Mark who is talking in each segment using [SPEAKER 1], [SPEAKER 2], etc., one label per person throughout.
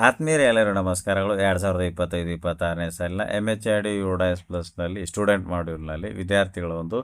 [SPEAKER 1] ಆತ್ಮೀಯರೇ ಎಲ್ಲರೂ ನಮಸ್ಕಾರಗಳು. 2025-26ನೇ ಸಾಲಿನ MHRD UDAS ಪ್ಲಸ್ನಲ್ಲಿ ಸ್ಟೂಡೆಂಟ್ ಮಾಡ್ಯೂಲ್ನಲ್ಲಿ ವಿದ್ಯಾರ್ಥಿಗಳ ಒಂದು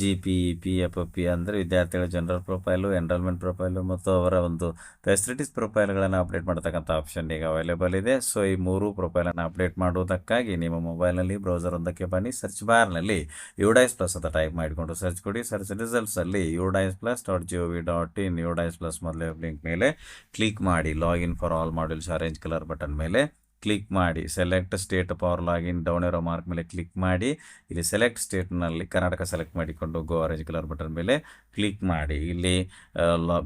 [SPEAKER 1] GPE FP ಅಂದರೆ ವಿದ್ಯಾರ್ಥಿಗಳ ಜನರಲ್ ಪ್ರೊಫೈಲು, ಎನ್ರೋಲ್ಮೆಂಟ್ ಪ್ರೊಫೈಲು ಮತ್ತು ಅವರ ಒಂದು ಫೆಸಿಲಿಟೀಸ್ ಪ್ರೊಫೈಲ್ಗಳನ್ನು ಅಪ್ಡೇಟ್ ಮಾಡ್ತಕ್ಕಂಥ ಆಪ್ಷನ್ ಈಗ ಅವೈಲೇಬಲ್ ಇದೆ. ಸೊ ಈ ಮೂರು ಪ್ರೊಫೈಲನ್ನು ಅಪ್ಡೇಟ್ ಮಾಡುವುದಕ್ಕಾಗಿ ನಿಮ್ಮ ಮೊಬೈಲ್ನಲ್ಲಿ ಬ್ರೌಸರ್ ಒಂದಕ್ಕೆ ಬನ್ನಿ, ಸರ್ಚ್ ಬಾರ್ನಲ್ಲಿ UDAS ಪ್ಲಸ್ ಅಂತ ಟೈಪ್ ಮಾಡಿಕೊಂಡು ಸರ್ಚ್ ಕೊಡಿ. ಸರ್ಚ್ ರಿಸಲ್ಟ್ಸಲ್ಲಿ udasplus.gov.in UDAS ಪ್ಲಸ್ ಮೊದಲೇ ಲಿಂಕ್ ಮೇಲೆ ಕ್ಲಿಕ್ ಮಾಡಿ. Login for all modules orange colour button ಮೇಲೆ ಕ್ಲಿಕ್ ಮಾಡಿ. Select state for login down ಇರೋ ಮಾರ್ಕ್ ಮೇಲೆ ಕ್ಲಿಕ್ ಮಾಡಿ. ಇಲ್ಲಿ ಸೆಲೆಕ್ಟ್ ಸ್ಟೇಟ್ನಲ್ಲಿ ಕರ್ನಾಟಕ ಸೆಲೆಕ್ಟ್ ಮಾಡಿಕೊಂಡು ಗೋ ಆರೆಂಜ್ ಕಲರ್ ಬಟನ್ ಮೇಲೆ ಕ್ಲಿಕ್ ಮಾಡಿ. ಇಲ್ಲಿ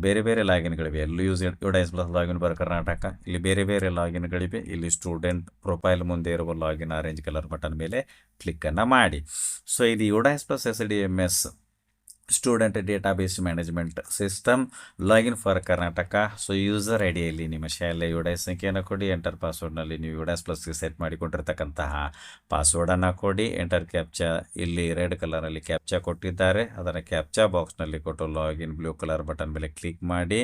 [SPEAKER 1] ಬೇರೆ ಬೇರೆ ಲಾಗಿನ್ಗಳಿವೆ. ಅಲ್ಲಿ UDAS ಪ್ಲಸ್ ಲಾಗಿನ್ ಬರೋ ಕರ್ನಾಟಕ, ಇಲ್ಲಿ ಬೇರೆ ಬೇರೆ ಲಾಗಿನ್ಗಳಿವೆ. ಇಲ್ಲಿ ಸ್ಟೂಡೆಂಟ್ ಪ್ರೊಫೈಲ್ ಮುಂದೆ ಇರುವ ಲಾಗಿನ್ ಆರೆಂಜ್ ಕಲರ್ ಬಟನ್ ಮೇಲೆ ಕ್ಲಿಕ್ಕನ್ನು ಮಾಡಿ. ಸೊ ಇದು UDAS plus SDMS student database management system login for Karnataka. So user ಐಡಿಯಲ್ಲಿ ನಿಮ್ಮ ಶಾಲೆಯ UDAS ಸಂಖ್ಯೆಯನ್ನು ಕೊಡಿ. ಎಂಟರ್ ಪಾಸ್ವರ್ಡ್ನಲ್ಲಿ ನೀವು UDAS ಪ್ಲಸ್ಗೆ ಸೆಟ್ ಮಾಡಿಕೊಂಡಿರ್ತಕ್ಕಂತಹ ಪಾಸ್ವರ್ಡನ್ನು ಕೊಡಿ. ಎಂಟರ್ ಕ್ಯಾಪ್ಚಾ, ಇಲ್ಲಿ ರೆಡ್ ಕಲರಲ್ಲಿ ಕ್ಯಾಪ್ಚಾ ಕೊಟ್ಟಿದ್ದಾರೆ, ಅದನ್ನು ಕ್ಯಾಪ್ಚಾ ಬಾಕ್ಸ್ನಲ್ಲಿ ಕೊಟ್ಟು ಲಾಗಿನ್ ಬ್ಲೂ ಕಲರ್ ಬಟನ್ ಮೇಲೆ ಕ್ಲಿಕ್ ಮಾಡಿ.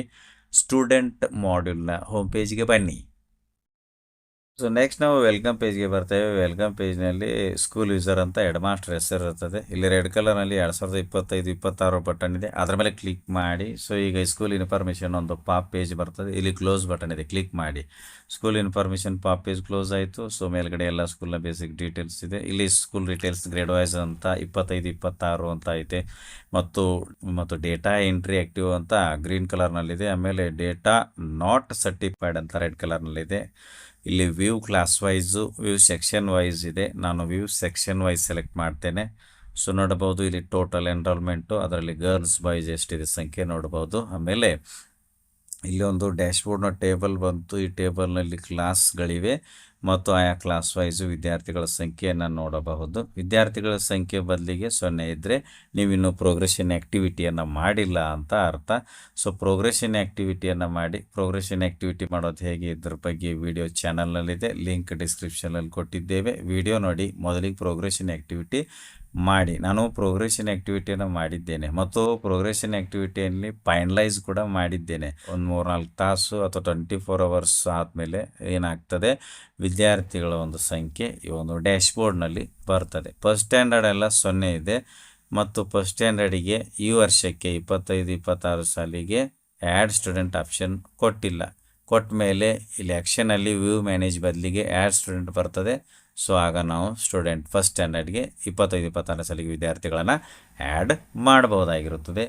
[SPEAKER 1] ಸ್ಟೂಡೆಂಟ್ ಮಾಡ್ಯೂಲ್ನ ಹೋಮ್ ಪೇಜ್ಗೆ ಬನ್ನಿ. ಸೊ ನೆಕ್ಸ್ಟ್ ನಾವು ವೆಲ್ಕಮ್ ಪೇಜ್ಗೆ ಬರ್ತೇವೆ. ವೆಲ್ಕಮ್ ಪೇಜ್ನಲ್ಲಿ ಸ್ಕೂಲ್ ಯೂಸರ್ ಅಂತ ಹೆಡ್ ಮಾಸ್ಟರ್ ಹೆಸರು ಇರ್ತದೆ. ಇಲ್ಲಿ ರೆಡ್ ಕಲರ್ನಲ್ಲಿ 2025-26 ಬಟನ್ ಇದೆ, ಅದರ ಮೇಲೆ ಕ್ಲಿಕ್ ಮಾಡಿ. ಸೊ ಈಗ ಸ್ಕೂಲ್ ಇನ್ಫಾರ್ಮೇಷನ್ ಒಂದು ಪಾಪ್ ಪೇಜ್ ಬರ್ತದೆ, ಇಲ್ಲಿ ಕ್ಲೋಸ್ ಬಟನ್ ಇದೆ, ಕ್ಲಿಕ್ ಮಾಡಿ. School information pop page close ಆಯಿತು. ಸೊ ಮೇಲ್ಗಡೆ ಎಲ್ಲ ಸ್ಕೂಲ್ನ ಬೇಸಿಕ್ ಡೀಟೇಲ್ಸ್ ಇದೆ. ಇಲ್ಲಿ ಸ್ಕೂಲ್ ಡೀಟೇಲ್ಸ್ ಗ್ರೇಡ್ ವೈಸ್ ಅಂತ 25-26 ಅಂತ ಐತೆ, ಮತ್ತು ಡೇಟಾ ಎಂಟ್ರಿ ಆ್ಯಕ್ಟಿವ್ ಅಂತ ಗ್ರೀನ್ ಕಲರ್ನಲ್ಲಿದೆ. ಆಮೇಲೆ ಡೇಟಾ ನಾಟ್ ಸರ್ಟಿಫೈಡ್ ಅಂತ ರೆಡ್ ಕಲರ್ನಲ್ಲಿದೆ. ಇಲ್ಲಿ view class wise, view section wise ಇದೆ. ನಾನು ವ್ಯೂ ಸೆಕ್ಷನ್ ವೈಸ್ ಸೆಲೆಕ್ಟ್ ಮಾಡ್ತೇನೆ. ಸೊ ನೋಡಬಹುದು ಇಲ್ಲಿ ಟೋಟಲ್ ಎನ್ರೋಲ್ಮೆಂಟು, ಅದರಲ್ಲಿ ಗರ್ಲ್ಸ್ ಬಾಯ್ಸ್ ಎಷ್ಟಿದೆ ಸಂಖ್ಯೆ ನೋಡ್ಬೋದು. ಆಮೇಲೆ ಇಲ್ಲಿ ಒಂದು ಡ್ಯಾಶ್ಬೋರ್ಡ್ನ ಟೇಬಲ್ ಬಂತು. ಈ ಟೇಬಲ್ನಲ್ಲಿ ಕ್ಲಾಸ್ಗಳಿವೆ ಮತ್ತು ಆಯಾ ಕ್ಲಾಸ್ ವೈಸು ವಿದ್ಯಾರ್ಥಿಗಳ ಸಂಖ್ಯೆಯನ್ನು ನೋಡಬಹುದು. ವಿದ್ಯಾರ್ಥಿಗಳ ಸಂಖ್ಯೆ ಬದಲಿಗೆ 0 ಇದ್ದರೆ ನೀವಿನ್ನೂ ಪ್ರೋಗ್ರೆಷನ್ ಆ್ಯಕ್ಟಿವಿಟಿಯನ್ನು ಮಾಡಿಲ್ಲ ಅಂತ ಅರ್ಥ. ಸೊ ಪ್ರೋಗ್ರೆಷನ್ ಆ್ಯಕ್ಟಿವಿಟಿಯನ್ನು ಮಾಡಿ. ಪ್ರೋಗ್ರೆಷನ್ ಆ್ಯಕ್ಟಿವಿಟಿ ಮಾಡೋದು ಹೇಗೆ ಇದ್ರ ಬಗ್ಗೆ ವಿಡಿಯೋ ಚಾನಲ್ನಲ್ಲಿದೆ, ಲಿಂಕ್ ಡಿಸ್ಕ್ರಿಪ್ಷನಲ್ಲಿ ಕೊಟ್ಟಿದ್ದೇವೆ. ವಿಡಿಯೋ ನೋಡಿ, ಮೊದಲಿಗೆ ಪ್ರೋಗ್ರೆಷನ್ ಆ್ಯಕ್ಟಿವಿಟಿ ಮಾಡಿ. ನಾನು ಪ್ರೋಗ್ರೆಷನ್ ಆ್ಯಕ್ಟಿವಿಟಿಯನ್ನು ಮಾಡಿದ್ದೇನೆ ಮತ್ತು ಪ್ರೋಗ್ರೆಷನ್ ಆ್ಯಕ್ಟಿವಿಟಿಯಲ್ಲಿ ಫೈನಲೈಸ್ ಕೂಡ ಮಾಡಿದ್ದೇನೆ. ಒಂದು 3-4 ತಾಸು ಅಥವಾ 24 ಅವರ್ಸ್ ಆದಮೇಲೆ ಏನಾಗ್ತದೆ, ವಿದ್ಯಾರ್ಥಿಗಳ ಒಂದು ಸಂಖ್ಯೆ ಈ ಒಂದು ಡ್ಯಾಶ್ಬೋರ್ಡ್ನಲ್ಲಿ ಬರ್ತದೆ. ಫಸ್ಟ್ ಸ್ಟ್ಯಾಂಡರ್ಡ್ ಎಲ್ಲ 0 ಇದೆ ಮತ್ತು ಫಸ್ಟ್ ಸ್ಟ್ಯಾಂಡರ್ಡಿಗೆ ಈ ವರ್ಷಕ್ಕೆ 25-26 ಸಾಲಿಗೆ ಆ್ಯಡ್ ಸ್ಟೂಡೆಂಟ್ ಆಪ್ಷನ್ ಕೊಟ್ಟಿಲ್ಲ. ಕೊಟ್ಟ ಮೇಲೆ ಇಲ್ಲಿ ಆ್ಯಕ್ಷನಲ್ಲಿ ವ್ಯೂ ಮ್ಯಾನೇಜ್ ಬದಲಿಗೆ ಆ್ಯಡ್ ಸ್ಟೂಡೆಂಟ್ ಬರ್ತದೆ. ಸೊ ಆಗ ನಾವು ಸ್ಟೂಡೆಂಟ್ ಫಸ್ಟ್ ಸ್ಟ್ಯಾಂಡರ್ಡ್ಗೆ 25-26 ಸಾಲಿಗೆ ವಿದ್ಯಾರ್ಥಿಗಳನ್ನು ಆ್ಯಡ್ ಮಾಡಬಹುದಾಗಿರುತ್ತದೆ.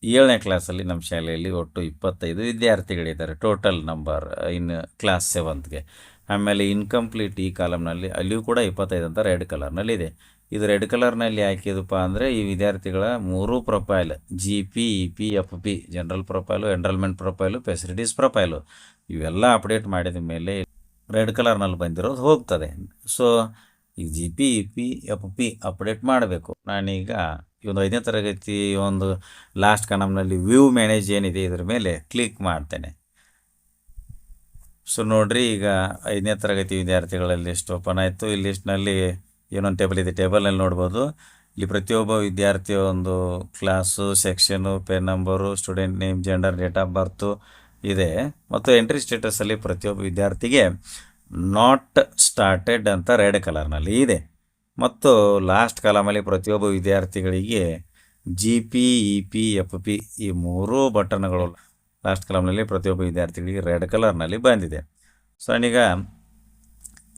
[SPEAKER 1] 7ನೇ ಕ್ಲಾಸಲ್ಲಿ ನಮ್ಮ ಶಾಲೆಯಲ್ಲಿ ಒಟ್ಟು 25 ವಿದ್ಯಾರ್ಥಿಗಳಿದ್ದಾರೆ, ಟೋಟಲ್ ನಂಬರ್ ಇನ್ ಕ್ಲಾಸ್ 7ಗೆ. ಆಮೇಲೆ ಇನ್ಕಂಪ್ಲೀಟ್ ಈ ಕಾಲಮ್ನಲ್ಲಿ ಅಲ್ಲಿಯೂ ಕೂಡ 25 ಅಂತ ರೆಡ್ ಕಲರ್ನಲ್ಲಿದೆ. ಇದು ರೆಡ್ ಕಲರ್ನಲ್ಲಿ ಹಾಕಿದಪ್ಪ ಅಂದರೆ ಈ ವಿದ್ಯಾರ್ಥಿಗಳ 3 profile GPE FP general profile, enrolment profile, facilities profile ಇವೆಲ್ಲ ಅಪ್ಡೇಟ್ ಮಾಡಿದ ಮೇಲೆ ರೆಡ್ ಕಲರ್ನಲ್ಲಿ ಬಂದಿರೋದು ಹೋಗ್ತದೆ. ಸೊ ಈ GPE FP ಅಪ್ಡೇಟ್ ಮಾಡಬೇಕು. ನಾನೀಗ ಈ ಒಂದು 5ನೇ ತರಗತಿ ಒಂದು ಲಾಸ್ಟ್ ಕಾಲಮ್ನಲ್ಲಿ ವ್ಯೂ ಮ್ಯಾನೇಜ್ ಏನಿದೆ ಇದ್ರ ಮೇಲೆ ಕ್ಲಿಕ್ ಮಾಡ್ತೇನೆ. ಸೊ ನೋಡ್ರಿ, ಈಗ 5ನೇ ತರಗತಿ ವಿದ್ಯಾರ್ಥಿಗಳ ಲಿಸ್ಟ್ ಓಪನ್ ಆಯಿತು. ಈ ಲಿಸ್ಟ್ನಲ್ಲಿ ಏನೊಂದು ಟೇಬಲ್ ಇದೆ, ಟೇಬಲ್ನಲ್ಲಿ ನೋಡ್ಬೋದು. ಇಲ್ಲಿ ಪ್ರತಿಯೊಬ್ಬ ವಿದ್ಯಾರ್ಥಿಯ ಒಂದು class, section, pain number, student name, gender, date of birth ಇದೆ. ಮತ್ತು ಎಂಟ್ರಿ ಸ್ಟೇಟಸಲ್ಲಿ ಪ್ರತಿಯೊಬ್ಬ ವಿದ್ಯಾರ್ಥಿಗೆ ನಾಟ್ ಸ್ಟಾರ್ಟೆಡ್ ಅಂತ ರೆಡ್ ಕಲರ್ನಲ್ಲಿ ಇದೆ. ಮತ್ತು ಲಾಸ್ಟ್ ಕಾಲಮಲ್ಲಿ ಪ್ರತಿಯೊಬ್ಬ ವಿದ್ಯಾರ್ಥಿಗಳಿಗೆ GPE FP ಈ 3 ಬಟನ್ಗಳು ಲಾಸ್ಟ್ ಕಾಲಮ್ನಲ್ಲಿ ಪ್ರತಿಯೊಬ್ಬ ವಿದ್ಯಾರ್ಥಿಗಳಿಗೆ ರೆಡ್ ಕಲರ್ನಲ್ಲಿ ಬಂದಿದೆ. ಸೊ ನಾನೀಗ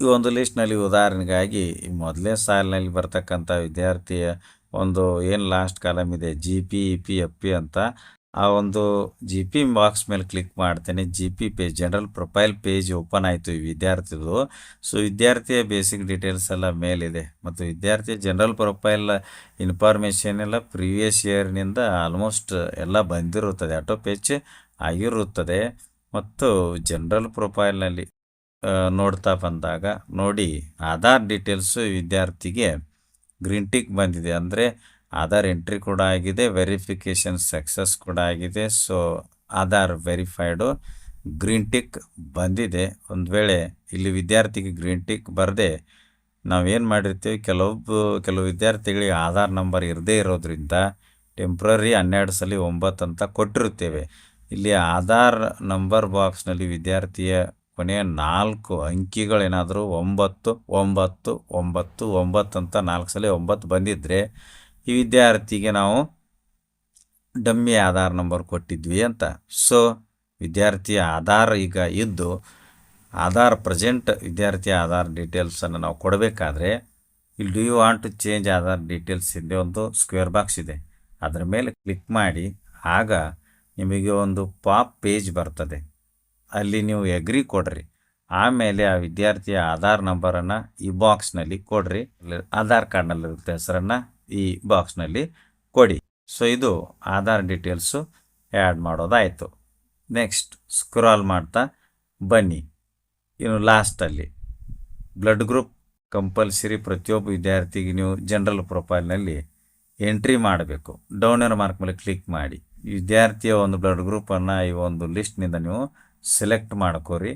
[SPEAKER 1] ಈ ಒಂದು ಲಿಸ್ಟ್ನಲ್ಲಿ ಉದಾಹರಣೆಗಾಗಿ ಮೊದಲೇ ಸಾಲಿನಲ್ಲಿ ಬರ್ತಕ್ಕಂಥ ವಿದ್ಯಾರ್ಥಿಯ ಒಂದು ಏನು ಲಾಸ್ಟ್ ಕಾಲಮ್ ಇದೆ GPE FP ಅಂತ, ಆ ಒಂದು GP ಬಾಕ್ಸ್ ಮೇಲೆ ಕ್ಲಿಕ್ ಮಾಡ್ತೇನೆ. GP page general profile page open ಆಯಿತು ಈ ವಿದ್ಯಾರ್ಥಿದು. ಸೊ ವಿದ್ಯಾರ್ಥಿಯ ಬೇಸಿಕ್ ಡೀಟೇಲ್ಸ್ ಎಲ್ಲ ಮೇಲಿದೆ ಮತ್ತು ವಿದ್ಯಾರ್ಥಿಯ ಜನರಲ್ ಪ್ರೊಫೈಲ್ ಇನ್ಫಾರ್ಮೇಷನ್ ಎಲ್ಲ ಪ್ರೀವಿಯಸ್ ಇಯರ್ನಿಂದ ಆಲ್ಮೋಸ್ಟ್ ಎಲ್ಲ ಬಂದಿರುತ್ತದೆ, ಆಟೋ ಪೇಜ್ ಆಗಿರುತ್ತದೆ. ಮತ್ತು ಜನರಲ್ ಪ್ರೊಫೈಲ್ನಲ್ಲಿ ನೋಡ್ತಾ ಬಂದಾಗ ನೋಡಿ, ಆಧಾರ್ ಡೀಟೇಲ್ಸು ವಿದ್ಯಾರ್ಥಿಗೆ ಗ್ರೀನ್ ಟಿಕ್ ಬಂದಿದೆ, ಅಂದರೆ ಆಧಾರ್ ಎಂಟ್ರಿ ಕೂಡ ಆಗಿದೆ, ವೆರಿಫಿಕೇಷನ್ ಸಕ್ಸಸ್ ಕೂಡ ಆಗಿದೆ. ಸೊ ಆಧಾರ್ ವೆರಿಫೈಡು ಗ್ರೀನ್ ಟಿಕ್ ಬಂದಿದೆ. ಒಂದು ವೇಳೆ ಇಲ್ಲಿ ವಿದ್ಯಾರ್ಥಿಗೆ ಗ್ರೀನ್ ಟಿಕ್ ಬರದೆ ನಾವೇನು ಮಾಡಿರ್ತೀವಿ, ಕೆಲವು ವಿದ್ಯಾರ್ಥಿಗಳಿಗೆ ಆಧಾರ್ ನಂಬರ್ ಇರದೇ ಇರೋದ್ರಿಂದ ಟೆಂಪ್ರರಿ 12 ಸಲ 9 ಅಂತ ಕೊಟ್ಟಿರುತ್ತೇವೆ. ಇಲ್ಲಿ ಆಧಾರ್ ನಂಬರ್ ಬಾಕ್ಸ್ನಲ್ಲಿ ವಿದ್ಯಾರ್ಥಿಯ ಕೊನೆಯ 4 ಅಂಕಿಗಳೇನಾದರೂ 9 9 9 9 ಅಂತ 4 ಸಲ 9 ಬಂದಿದ್ದರೆ ಈ ವಿದ್ಯಾರ್ಥಿಗೆ ನಾವು ಡಮ್ಮಿ ಆಧಾರ್ ನಂಬರ್ ಕೊಟ್ಟಿದ್ವಿ ಅಂತ. ಸೊ ವಿದ್ಯಾರ್ಥಿಯ ಆಧಾರ್ ಈಗ ಇದ್ದು ಆಧಾರ್ ಪ್ರೆಸೆಂಟ್ ವಿದ್ಯಾರ್ಥಿಯ ಆಧಾರ್ ಡೀಟೇಲ್ಸನ್ನು ನಾವು ಕೊಡಬೇಕಾದ್ರೆ ಇಲ್ಲಿ do you want to change Aadhaar details ಇಲ್ಲಿ ಒಂದು ಸ್ಕ್ವೇರ್ ಬಾಕ್ಸ್ ಇದೆ, ಅದರ ಮೇಲೆ ಕ್ಲಿಕ್ ಮಾಡಿ. ಆಗ ನಿಮಗೆ ಒಂದು ಪಾಪ್ ಪೇಜ್ ಬರ್ತದೆ, ಅಲ್ಲಿ ನೀವು ಎಗ್ರಿ ಕೊಡ್ರಿ. ಆಮೇಲೆ ಆ ವಿದ್ಯಾರ್ಥಿಯ ಆಧಾರ್ ನಂಬರನ್ನು ಈ ಬಾಕ್ಸ್ನಲ್ಲಿ ಕೊಡ್ರಿ. ಆಧಾರ್ ಕಾರ್ಡ್ನಲ್ಲಿರುತ್ತೆ ಹೆಸರನ್ನು ಈ ಬಾಕ್ಸ್ನಲ್ಲಿ ಕೊಡಿ. ಸೊ ಇದು ಆಧಾರ್ ಡೀಟೇಲ್ಸು ಆ್ಯಡ್ ಮಾಡೋದಾಯಿತು. ನೆಕ್ಸ್ಟ್ ಸ್ಕ್ರಾಲ್ ಮಾಡ್ತಾ ಬನ್ನಿ. ಇನ್ನು ಲಾಸ್ಟಲ್ಲಿ ಬ್ಲಡ್ ಗ್ರೂಪ್ ಕಂಪಲ್ಸರಿ ಪ್ರತಿಯೊಬ್ಬ ವಿದ್ಯಾರ್ಥಿಗೆ ನೀವು ಜನರಲ್ ಪ್ರೊಫೈಲ್ನಲ್ಲಿ ಎಂಟ್ರಿ ಮಾಡಬೇಕು. ಡೌನ್ ಏರೋ ಮಾರ್ಕ್ ಮೇಲೆ ಕ್ಲಿಕ್ ಮಾಡಿ ವಿದ್ಯಾರ್ಥಿಯ ಒಂದು ಬ್ಲಡ್ ಗ್ರೂಪನ್ನು ಈ ಒಂದು ಲಿಸ್ಟ್ನಿಂದ ನೀವು ಸೆಲೆಕ್ಟ್ ಮಾಡ್ಕೋರಿ.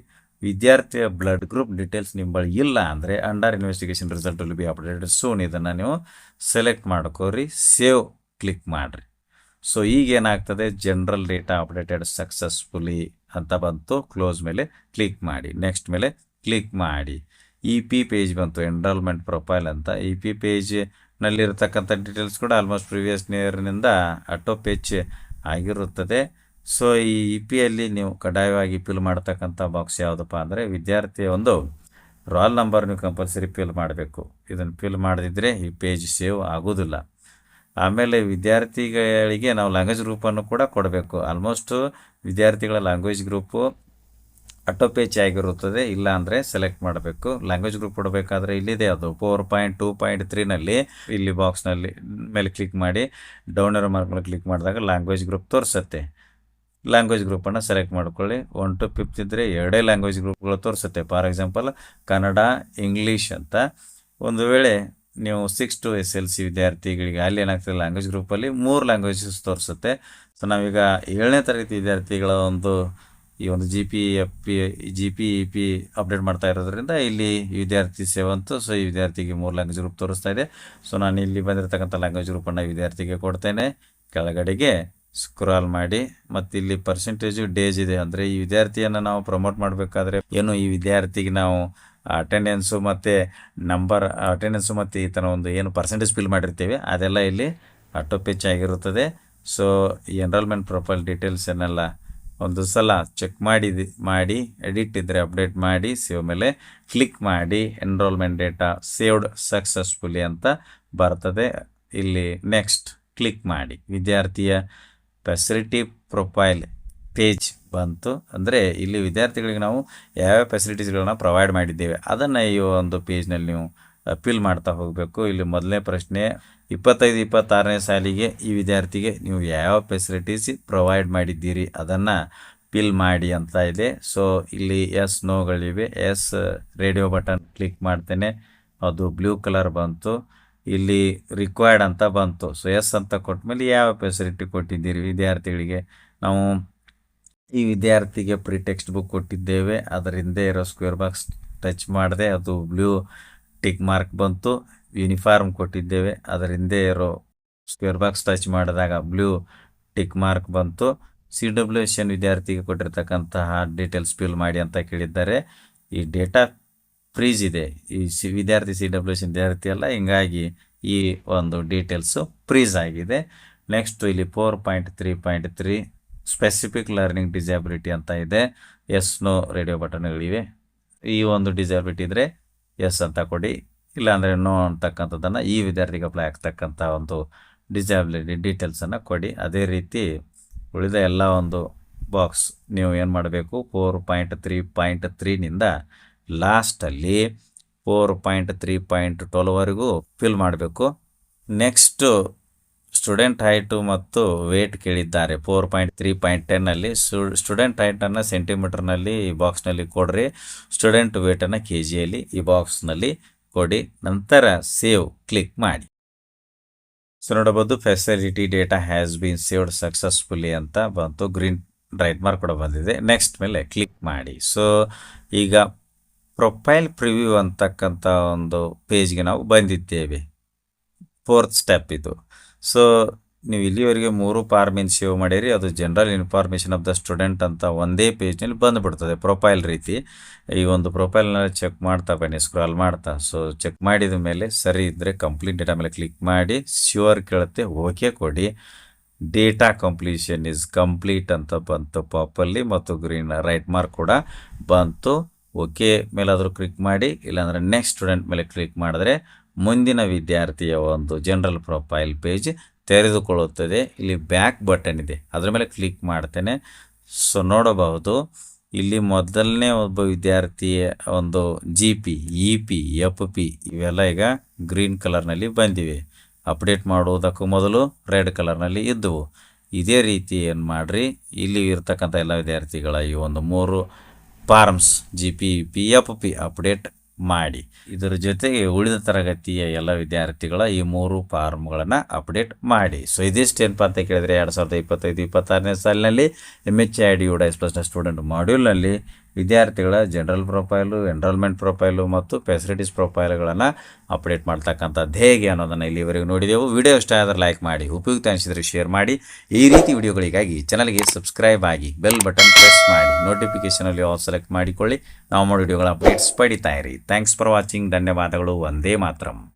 [SPEAKER 1] ವಿದ್ಯಾರ್ಥಿಯ ಬ್ಲಡ್ ಗ್ರೂಪ್ ಡೀಟೇಲ್ಸ್ ನಿಮ್ಮ ಬಳಿ ಇಲ್ಲ ಅಂದರೆ under investigation result will be updated soon ಇದನ್ನು ನೀವು ಸೆಲೆಕ್ಟ್ ಮಾಡ್ಕೋರಿ. ಸೇವ್ ಕ್ಲಿಕ್ ಮಾಡಿರಿ. ಸೊ ಈಗೇನಾಗ್ತದೆ, ಜನರಲ್ ಡೇಟಾ ಅಪ್ಡೇಟೆಡ್ ಸಕ್ಸಸ್ಫುಲಿ ಅಂತ ಬಂತು. ಕ್ಲೋಸ್ ಮೇಲೆ ಕ್ಲಿಕ್ ಮಾಡಿ, ನೆಕ್ಸ್ಟ್ ಮೇಲೆ ಕ್ಲಿಕ್ ಮಾಡಿ. ಇ ಪಿ ಪೇಜ್ ಬಂತು, ಎನ್ರೋಲ್ಮೆಂಟ್ ಪ್ರೊಫೈಲ್ ಅಂತ. ಇ ಪಿ ಪೇಜ್ನಲ್ಲಿರ್ತಕ್ಕಂಥ ಡೀಟೇಲ್ಸ್ ಕೂಡ ಆಲ್ಮೋಸ್ಟ್ ಪ್ರಿವಿಯಸ್ ಇಯರ್ನಿಂದ ಆಟೋ ಪೇಜ್ ಆಗಿರುತ್ತದೆ. ಸೊ ಈ ಇ ಪಿಯಲ್ಲಿ ನೀವು ಕಡ್ಡಾಯವಾಗಿ ಫಿಲ್ ಮಾಡ್ತಕ್ಕಂಥ ಬಾಕ್ಸ್ ಯಾವುದಪ್ಪ ಅಂದರೆ ವಿದ್ಯಾರ್ಥಿಯ ಒಂದು ರೋಲ್ ನಂಬರ್ ನೀವು ಕಂಪಲ್ಸರಿ ಫಿಲ್ ಮಾಡಬೇಕು. ಇದನ್ನು ಫಿಲ್ ಮಾಡದಿದ್ದರೆ ಈ ಪೇಜ್ ಸೇವ್ ಆಗೋದಿಲ್ಲ. ಆಮೇಲೆ ವಿದ್ಯಾರ್ಥಿಗಳಿಗೆ ನಾವು ಲ್ಯಾಂಗ್ವೇಜ್ ಗ್ರೂಪನ್ನು ಕೂಡ ಕೊಡಬೇಕು. ಆಲ್ಮೋಸ್ಟು ವಿದ್ಯಾರ್ಥಿಗಳ ಲ್ಯಾಂಗ್ವೇಜ್ ಗ್ರೂಪು ಆಟೋ ಪೇಜ್ ಆಗಿರುತ್ತದೆ, ಇಲ್ಲ ಅಂದರೆ ಸೆಲೆಕ್ಟ್ ಮಾಡಬೇಕು. ಲ್ಯಾಂಗ್ವೇಜ್ ಗ್ರೂಪ್ ಕೊಡಬೇಕಾದ್ರೆ ಇಲ್ಲಿದೆ, ಅದು 4.2.3ನಲ್ಲಿ ಇಲ್ಲಿ ಬಾಕ್ಸ್ನಲ್ಲಿ ಮೇಲೆ ಕ್ಲಿಕ್ ಮಾಡಿ ಡೌನ್ ಏರೋ ಮಾರ್ಕ್ ಮೇಲೆ ಕ್ಲಿಕ್ ಮಾಡಿದಾಗ ಲ್ಯಾಂಗ್ವೇಜ್ ಗ್ರೂಪ್ ತೋರಿಸುತ್ತೆ. ಲ್ಯಾಂಗ್ವೇಜ್ ಗ್ರೂಪನ್ನು ಸೆಲೆಕ್ಟ್ ಮಾಡ್ಕೊಳ್ಳಿ. 1 to 5th ಇದ್ದರೆ 2 ಲ್ಯಾಂಗ್ವೇಜ್ ಗ್ರೂಪ್ಗಳು ತೋರಿಸುತ್ತೆ. ಫಾರ್ ಎಕ್ಸಾಂಪಲ್ ಕನ್ನಡ, ಇಂಗ್ಲೀಷ್ ಅಂತ. ಒಂದು ವೇಳೆ ನೀವು 6 to SLC ವಿದ್ಯಾರ್ಥಿಗಳಿಗೆ ಅಲ್ಲಿ ಏನಾಗ್ತದೆ ಲ್ಯಾಂಗ್ವೇಜ್ ಗ್ರೂಪಲ್ಲಿ 3 ಲ್ಯಾಂಗ್ವೇಜಸ್ ತೋರಿಸುತ್ತೆ. ಸೊ ನಾವೀಗ 7ನೇ ತರಗತಿ ವಿದ್ಯಾರ್ಥಿಗಳ ಈ ಒಂದು G P E P update ಮಾಡ್ತಾ ಇರೋದ್ರಿಂದ ಇಲ್ಲಿ ವಿದ್ಯಾರ್ಥಿ 7th. ಸೊ ಈ ವಿದ್ಯಾರ್ಥಿಗೆ 3 ಲ್ಯಾಂಗ್ವೇಜ್ ಗ್ರೂಪ್ ತೋರಿಸ್ತಾ ಇದೆ. ಸೊ ನಾನು ಇಲ್ಲಿ ಬಂದಿರತಕ್ಕಂಥ ಲ್ಯಾಂಗ್ವೇಜ್ ಗ್ರೂಪನ್ನು ವಿದ್ಯಾರ್ಥಿಗೆ ಕೊಡ್ತೇನೆ. ಕೆಳಗಡೆಗೆ ಸ್ಕ್ರಾಲ್ ಮಾಡಿ ಮತ್ತು ಇಲ್ಲಿ ಪರ್ಸೆಂಟೇಜು ಡೇಜ್ ಇದೆ, ಅಂದರೆ ಈ ವಿದ್ಯಾರ್ಥಿಯನ್ನು ನಾವು ಪ್ರಮೋಟ್ ಮಾಡಬೇಕಾದ್ರೆ ಏನು ಈ ವಿದ್ಯಾರ್ಥಿಗೆ ನಾವು ಅಟೆಂಡೆನ್ಸು ಮತ್ತು ಅಟೆಂಡೆನ್ಸು ಮತ್ತು ಈ ಥರ ಒಂದು ಏನು ಪರ್ಸೆಂಟೇಜ್ ಫಿಲ್ ಮಾಡಿರ್ತೀವಿ ಅದೆಲ್ಲ ಇಲ್ಲಿ ಆಟೋ ಪೇಜ್ ಆಗಿರುತ್ತದೆ. ಸೊ ಈ ಎನ್ರೋಲ್ಮೆಂಟ್ ಪ್ರೊಫೈಲ್ ಡೀಟೇಲ್ಸನ್ನೆಲ್ಲ ಒಂದು ಸಲ ಚೆಕ್ ಮಾಡಿ ಎಡಿಟ್ ಇದ್ದರೆ ಅಪ್ಡೇಟ್ ಮಾಡಿ ಸೇವ್ ಮೇಲೆ ಕ್ಲಿಕ್ ಮಾಡಿ. ಎನ್ರೋಲ್ಮೆಂಟ್ ಡೇಟಾ ಸೇವ್ಡ್ ಸಕ್ಸಸ್ಫುಲಿ ಅಂತ ಬರ್ತದೆ. ಇಲ್ಲಿ ನೆಕ್ಸ್ಟ್ ಕ್ಲಿಕ್ ಮಾಡಿ. ವಿದ್ಯಾರ್ಥಿಯ ಫೆಸಿಲಿಟಿ ಪ್ರೊಫೈಲ್ ಪೇಜ್ ಬಂತು. ಅಂದರೆ ಇಲ್ಲಿ ವಿದ್ಯಾರ್ಥಿಗಳಿಗೆ ನಾವು ಯಾವ್ಯಾವ ಫೆಸಿಲಿಟೀಸ್ಗಳನ್ನ ಪ್ರೊವೈಡ್ ಮಾಡಿದ್ದೇವೆ ಅದನ್ನು ಈ ಒಂದು ಪೇಜ್ನಲ್ಲಿ ನೀವು ಫಿಲ್ ಮಾಡ್ತಾ ಹೋಗಬೇಕು. ಇಲ್ಲಿ ಮೊದಲನೇ ಪ್ರಶ್ನೆ 25-26ನೇ ಸಾಲಿಗೆ ಈ ವಿದ್ಯಾರ್ಥಿಗೆ ನೀವು ಯಾವ ಫೆಸಿಲಿಟೀಸ್ ಪ್ರೊವೈಡ್ ಮಾಡಿದ್ದೀರಿ ಅದನ್ನು ಫಿಲ್ ಮಾಡಿ ಅಂತ ಇದೆ. ಸೊ ಇಲ್ಲಿ ಎಸ್ ನೋಗಳಿವೆ. ಎಸ್ ರೇಡಿಯೋ ಬಟನ್ ಕ್ಲಿಕ್ ಮಾಡ್ತೇನೆ, ಅದು ಬ್ಲೂ ಕಲರ್ ಬಂತು. ಇಲ್ಲಿ ರಿಕ್ವೈರ್ಡ್ ಅಂತ ಬಂತು. ಸೊ ಎಸ್ ಅಂತ ಕೊಟ್ಮೇಲೆ ಯಾವ ಫೆಸಿಲಿಟಿ ಕೊಟ್ಟಿದ್ದೀರಿ ವಿದ್ಯಾರ್ಥಿಗಳಿಗೆ. ನಾವು ಈ ವಿದ್ಯಾರ್ಥಿಗೆ ಪ್ರೀ ಟೆಕ್ಸ್ಟ್ ಬುಕ್ ಕೊಟ್ಟಿದ್ದೇವೆ, ಅದರ ಹಿಂದೆ ಇರೋ ಸ್ಕ್ವೇರ್ ಬಾಕ್ಸ್ ಟಚ್ ಮಾಡಿದೆ, ಅದು ಬ್ಲೂ ಟಿಕ್ ಮಾರ್ಕ್ ಬಂತು. ಯೂನಿಫಾರ್ಮ್ ಕೊಟ್ಟಿದ್ದೇವೆ, ಅದರ ಹಿಂದೆ ಇರೋ ಸ್ಕ್ವೇರ್ ಬಾಕ್ಸ್ ಟಚ್ ಮಾಡಿದಾಗ ಬ್ಲೂ ಟಿಕ್ ಮಾರ್ಕ್ ಬಂತು. CWSN ವಿದ್ಯಾರ್ಥಿಗೆ ಕೊಟ್ಟಿರ್ತಕ್ಕಂತಹ ಡೀಟೇಲ್ಸ್ ಫಿಲ್ ಮಾಡಿ ಅಂತ ಕೇಳಿದ್ದಾರೆ. ಈ ಡೇಟಾ ಫ್ರೀಜ್ ಇದೆ, ಈ ವಿದ್ಯಾರ್ಥಿ CWSN ವಿದ್ಯಾರ್ಥಿ ಅಲ್ಲ, ಹಿಂಗಾಗಿ ಈ ಒಂದು ಡೀಟೇಲ್ಸು ಫ್ರೀಸ್ ಆಗಿದೆ. ನೆಕ್ಸ್ಟು ಇಲ್ಲಿ 4.3.3 ಸ್ಪೆಸಿಫಿಕ್ ಲರ್ನಿಂಗ್ ಡಿಸಬಿಲಿಟಿ ಅಂತ ಇದೆ. ಎಸ್ ನೋ ರೇಡಿಯೋ ಬಟನ್ಗಳಿವೆ. ಈ ಒಂದು ಡಿಸಬಿಲಿಟಿ ಇದ್ದರೆ ಎಸ್ ಅಂತ ಕೊಡಿ, ಇಲ್ಲಾಂದರೆ ನೋ ಅಂತಕ್ಕಂಥದ್ದನ್ನು ಈ ವಿದ್ಯಾರ್ಥಿಗೆ ಅಪ್ಲೈ ಆಗ್ತಕ್ಕಂಥ ಒಂದು ಡಿಸಬಿಲಿಟಿ ಡೀಟೇಲ್ಸನ್ನು ಕೊಡಿ. ಅದೇ ರೀತಿ ಉಳಿದ ಎಲ್ಲ ಒಂದು ಬಾಕ್ಸ್ ನೀವು ಏನು ಮಾಡಬೇಕು, 4.3.3ನಿಂದ ಲಾಸ್ಟಲ್ಲಿ 4.3.12ವರೆಗೂ ಫಿಲ್ ಮಾಡಬೇಕು. ನೆಕ್ಸ್ಟು ಸ್ಟೂಡೆಂಟ್ ಹೈಟು ಮತ್ತು ವೇಟ್ ಕೇಳಿದ್ದಾರೆ. 4.3.10ನಲ್ಲಿ ಸ್ಟೂಡೆಂಟ್ ಹೈಟನ್ನು ಸೆಂಟಿಮೀಟರ್ನಲ್ಲಿ ಈ ಬಾಕ್ಸ್ನಲ್ಲಿ ಕೊಡ್ರಿ, ಸ್ಟೂಡೆಂಟ್ ವೇಟನ್ನು KGಯಲ್ಲಿ ಈ ಬಾಕ್ಸ್ನಲ್ಲಿ ಕೊಡಿ. ನಂತರ ಸೇವ್ ಕ್ಲಿಕ್ ಮಾಡಿ. ಸೊ ನೋಡಬಹುದು facility data has been saved successfully ಅಂತ ಬಂತು. ಗ್ರೀನ್ ರೈಟ್ ಮಾರ್ಕ್ ಕೂಡ ಬಂದಿದೆ. ನೆಕ್ಸ್ಟ್ ಮೇಲೆ ಕ್ಲಿಕ್ ಮಾಡಿ. ಸೊ ಈಗ ಪ್ರೊಫೈಲ್ ಪ್ರಿವ್ಯೂ ಅಂತಕ್ಕಂಥ ಒಂದು ಪೇಜ್ಗೆ ನಾವು ಬಂದಿದ್ದೇವೆ. 4th ಸ್ಟೆಪ್ ಇದು. ಸೊ ನೀವು ಇಲ್ಲಿವರೆಗೆ 3 ಫಾರ್ಮ್ ಏನು ಸೇವ್ ಮಾಡಿರಿ ಅದು general information of the student ಅಂತ ಒಂದೇ ಪೇಜ್ನಲ್ಲಿ ಬಂದುಬಿಡ್ತದೆ ಪ್ರೊಫೈಲ್ ರೀತಿ. ಈ ಒಂದು ಪ್ರೊಫೈಲ್ನಲ್ಲಿ ಚೆಕ್ ಮಾಡ್ತಾ ಬನ್ನಿ, ಸ್ಕ್ರಾಲ್ ಮಾಡ್ತಾ. ಸೊ ಚೆಕ್ ಮಾಡಿದ ಮೇಲೆ ಸರಿ ಇದ್ದರೆ ಕಂಪ್ಲೀಟ್ ಡೇಟಾ ಮೇಲೆ ಕ್ಲಿಕ್ ಮಾಡಿ ಶ್ಯೂರ್ ಕೇಳುತ್ತೆ, ಓಕೆ ಕೊಡಿ. ಡೇಟಾ ಕಂಪ್ಲೀಷನ್ ಇಸ್ ಕಂಪ್ಲೀಟ್ ಅಂತ ಬಂತು ಪಾಪಲ್ಲಿ ಮತ್ತು ಗ್ರೀನ್ ರೈಟ್ ಮಾರ್ಕ್ ಕೂಡ ಬಂತು. ಓಕೆ ಮೇಲಾದರೂ ಕ್ಲಿಕ್ ಮಾಡಿ, ಇಲ್ಲಾಂದರೆ ನೆಕ್ಸ್ಟ್ ಸ್ಟೂಡೆಂಟ್ ಮೇಲೆ ಕ್ಲಿಕ್ ಮಾಡಿದ್ರೆ ಮುಂದಿನ ವಿದ್ಯಾರ್ಥಿಯ ಒಂದು ಜನರಲ್ ಪ್ರೊಫೈಲ್ ಪೇಜ್ ತೆರೆದುಕೊಳ್ಳುತ್ತದೆ. ಇಲ್ಲಿ ಬ್ಯಾಕ್ ಬಟನ್ ಇದೆ, ಅದರ ಮೇಲೆ ಕ್ಲಿಕ್ ಮಾಡ್ತೇನೆ. ಸೊ ನೋಡಬಹುದು ಇಲ್ಲಿ ಮೊದಲನೇ ಒಬ್ಬ ವಿದ್ಯಾರ್ಥಿಯ ಒಂದು GP, EP, FP ಇವೆಲ್ಲ ಈಗ ಗ್ರೀನ್ ಕಲರ್ನಲ್ಲಿ ಬಂದಿವೆ. ಅಪ್ಡೇಟ್ ಮಾಡುವುದಕ್ಕೂ ಮೊದಲು ರೆಡ್ ಕಲರ್ನಲ್ಲಿ ಇದ್ದವು. ಇದೇ ರೀತಿ ಏನು ಮಾಡಿರಿ, ಇಲ್ಲಿ ಇರ್ತಕ್ಕಂಥ ಎಲ್ಲ ವಿದ್ಯಾರ್ಥಿಗಳ ಈ ಒಂದು 3 forms GP, EP, FP update ಮಾಡಿ. ಇದರ ಜೊತೆಗೆ ಉಳಿದ ತರಗತಿಯ ಎಲ್ಲ ವಿದ್ಯಾರ್ಥಿಗಳ ಈ 3 ಫಾರ್ಮ್ಗಳನ್ನು ಅಪ್ಡೇಟ್ ಮಾಡಿ. ಸೊ ಇದಿಷ್ಟು ಏನಪ್ಪ ಅಂತ ಕೇಳಿದರೆ 2025-26ನೇ ಸಾಲಿನಲ್ಲಿ MHID UDAS+ ಸ್ಟೂಡೆಂಟ್ ಮಾಡ್ಯೂಲ್ನಲ್ಲಿ ವಿದ್ಯಾರ್ಥಿಗಳ ಜನರಲ್ ಪ್ರೊಫೈಲು, ಎನ್ರೋಲ್ಮೆಂಟ್ ಪ್ರೊಫೈಲು ಮತ್ತು ಫೆಸಿಲಿಟೀಸ್ ಪ್ರೊಫೈಲ್ಗಳನ್ನು ಅಪ್ಡೇಟ್ ಮಾಡ್ತಕ್ಕಂಥದ್ದು ಹೇಗೆ ಅನ್ನೋದನ್ನು ಇಲ್ಲಿವರೆಗೂ ನೋಡಿದೆವು. ವಿಡಿಯೋ ಇಷ್ಟ ಆದರೆ ಲೈಕ್ ಮಾಡಿ, ಉಪಯುಕ್ತ ಅನಿಸಿದರೆ ಶೇರ್ ಮಾಡಿ. ಈ ರೀತಿ ವಿಡಿಯೋಗಳಿಗಾಗಿ ಚಾನಲ್ಗೆ ಸಬ್ಸ್ಕ್ರೈಬ್ ಆಗಿ ಬೆಲ್ ಬಟನ್ ಪ್ರೆಸ್ ಮಾಡಿ ನೋಟಿಫಿಕೇಷನಲ್ಲಿ ಆಲ್ ಸೆಲೆಕ್ಟ್ ಮಾಡಿಕೊಳ್ಳಿ. ನಾವು ಮಾಡೋ ವಿಡಿಯೋಗಳ ಅಪ್ಡೇಟ್ಸ್ ಪಡಿತಾ ಇರಿ. Thanks for watching. ಧನ್ಯವಾದಗಳು. ವಂದೇ ಮಾತರಂ.